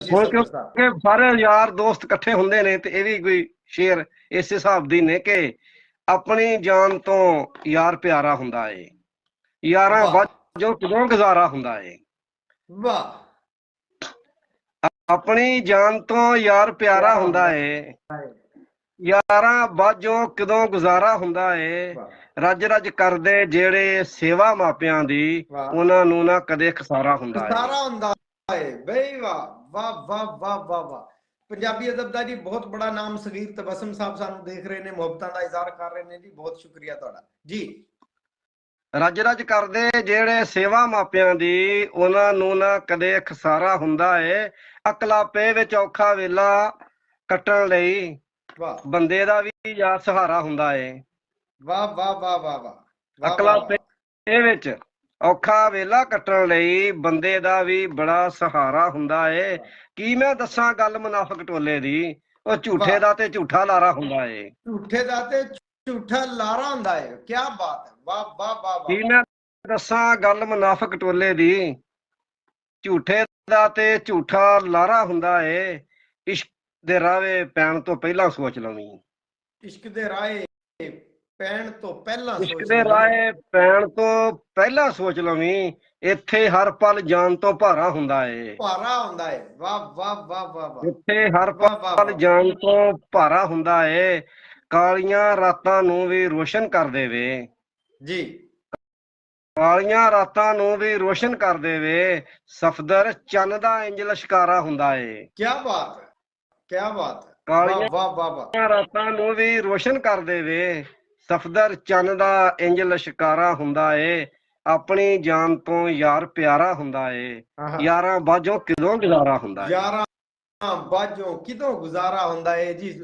ਜੀ ਹੁਣ ਸਤਰ ਸਾਹਿਬ। ਕਿਉਂਕਿ ਸਾਰੇ ਯਾਰ ਦੋਸਤ ਇਕੱਠੇ ਹੁੰਦੇ ਨੇ ਤੇ ਇਹ ਵੀ ਕੋਈ ਸ਼ੇਰ ਇਸ ਹਿਸਾਬ ਦੀ ਨੇ ਕਿ ਆਪਣੀ ਜਾਨ ਤੋਂ ਯਾਰ ਪਿਆਰਾ ਹੁੰਦਾ ਏ, ਯਾਰਾਂ ਵਾਹ ਬਾਝੋਂ ਕਿਦੋਂ ਗੁਜ਼ਾਰਾ ਹੁੰਦਾ ਏ। ਵਾਹ। ਆਪਣੀ ਜਾਨ ਤੋਂ ਯਾਰ ਪਿਆਰਾ ਪਿਆਰਾ ਹੁੰਦਾ ਹੁੰਦਾ ਏ, ਹੈ। ਯਾਰਾਂ ਬਾਝੋਂ ਕਿਦੋਂ ਗੁਜ਼ਾਰਾ ਹੁੰਦਾ ਏ। ਵਾਹ ਰੱਜ ਰੱਜ ਕਰਦੇ ਜਿਹੜੇ ਸੇਵਾ ਮਾਪਿਆਂ ਦੀ, ਵਾਹ। ਉਹਨਾਂ ਨੂੰ ਨਾ ਕਦੇ ਖਸਾਰਾ ਹੁੰਦਾ ਏ। ਸਾਰਾ ਹੁੰਦਾ ਹੈ ਬਈ। ਵਾਹ ਵਾਹ ਵਾਹ ਵਾਹ ਵਾਹ ਵਾਹ। ਪੰਜਾਬੀ ਅਦਬ ਦਾ ਜੀ ਬਹੁਤ ਬੜਾ ਨਾਮ ਸਗੀਰ ਤਬਸਮ ਸਾਹਿਬ ਸਾਨੂੰ ਦੇਖ ਰਹੇ ਨੇ, ਮੁਹੱਬਤਾਂ ਦਾ ਇਜ਼ਹਾਰ ਕਰ ਰਹੇ ਨੇ ਜੀ। ਬਹੁਤ ਸ਼ੁਕਰੀਆ ਤੁਹਾਡਾ ਜੀ। ਰੱਜ ਰੱਜ ਕਰਦੇ ਜਿਹੜੇ ਸੇਵਾ ਮਾਪਿਆਂ ਦੀ, ਉਹਨਾਂ ਨੂੰ ਨਾ ਕਦੇ ਖਸਾਰਾ ਹੁੰਦਾ ਏ। ਅਕਲਾਪੇ ਵਿੱਚ ਔਖਾ ਵੇਲਾ ਕੱਟਣ ਲਈ ਵਾਹ ਬੰਦੇ ਦਾ ਵੀ ਯਾਰ ਸਹਾਰਾ ਹੁੰਦਾ ਏ। ਵਾਹ ਵਾਹ ਵਾਹ ਵਾਹ ਵਾਹ ਵਾਹ ਵਾਹ ਅਕਲਾਪੇ ਵਿੱਚ ਔਖਾ ਵੇਲਾ ਕੱਟਣ ਲਈ ਬੰਦੇ ਦਾ ਵੀ ਬੜਾ ਸਹਾਰਾ ਹੁੰਦਾ ਏ। ਕੀ ਮੈਂ ਦੱਸਾਂ ਗੱਲ ਮੁਨਾਫਿਕ ਟੋਲੇ ਦੀ, ਉਹ ਝੂਠੇ ਦਾ ਤੇ ਝੂਠਾ ਲਾਰਾ ਹੁੰਦਾ ਏ। ਝੂਠੇ ਦਾ ਤੇ ਝੂਠਾ ਲਾਰਾ ਹੁੰਦਾ ਹੈ। ਕੀ ਬਾਤ ਹੈ। ਵਾਹ ਵਾਹ ਵਾਹ ਵਾਹ। ਕੀ ਮੈਂ ਦੱਸਾਂ ਗੱਲ ਮੁਨਾਫਿਕ ਟੋਲੇ ਦੀ, ਝੂਠੇ ਦਾ ਤੇ ਝੂਠਾ ਲਾਰਾ ਹੁੰਦਾ ਏ। ਇਸ਼ਕ ਦੇ ਰਾਵੇ ਪੈਣ ਤੋਂ ਪਹਿਲਾਂ ਸੋਚ ਲਵੀਂ। ਇਸ਼ਕ ਦੇ ਰਾਏ ਪੈਣ ਤੋਂ ਪਹਿਲਾਂ ਇਸ਼ਕ ਸੋਚ ਦੇ ਲਵੀਂ। ਰਾਹੇ ਪੈਣ ਤੋਂ ਪਹਿਲਾਂ ਸੋਚ ਲਵੀਂ। ਇੱਥੇ ਹਰ ਪਲ ਜਾਨ ਤੋਂ ਭਾਰਾ ਹੁੰਦਾ ਏ। ਭਾਰਾ ਹੁੰਦਾ ਹੈ। ਵਾਹ ਵਾਹ ਵਾਹ ਵਾਹ ਵਾਹ ਇੱਥੇ ਹਰ ਵਾਹ ਵਾਹ ਪਲ ਵਾਹ ਜਾਨ ਤੋਂ ਭਾਰਾ ਹੁੰਦਾ ਏ। ਕਾਲੀਆਂ ਰਾਤਾਂ ਨੂੰ ਵੀ ਰੋਸ਼ਨ ਕਰ ਦੇਵੇ, ਜੀ। ਕਾਲੀਆਂ ਰਾਤਾਂ ਨੂੰ ਵੀ ਰੋਸ਼ਨ ਕਰ ਦੇਵੇ। ਸਫਦਰ ਚੰਨ ਦਾ ਇੰਜ ਲਸ਼ਕਾਰਾ ਹੁੰਦਾ ਏ। ਕੀ ਬਾਤ ਹੈ। ਕੀ ਬਾਤ ਹੈ। ਵਾਹ ਕਾਲੀਆਂ ਵਾਹ ਵਾਹ ਵਾਹ। ਰਾਤਾਂ ਨੂੰ ਵੀ ਰੋਸ਼ਨ ਕਰ ਦੇਵੇ। ਸਫਦਰ ਚੰਨ ਦਾ ਇੰਜ ਲਸ਼ਕਾਰਾ ਹੁੰਦਾ ਏ। ਆਪਣੀ ਜਾਨ ਤੋਂ ਯਾਰ ਪਿਆਰਾ ਹੁੰਦਾ ਏ। ਯਾਰਾਂ ਬਾਝੋਂ ਕਿਦੋਂ ਗੁਜ਼ਾਰਾ ਹੁੰਦਾ ਏ। ਯਾਰਾਂ ਬਾਝੋਂ ਕਿਦੋਂ ਗੁਜ਼ਾਰਾ ਹੁੰਦਾ ਹੈ ਜੀ।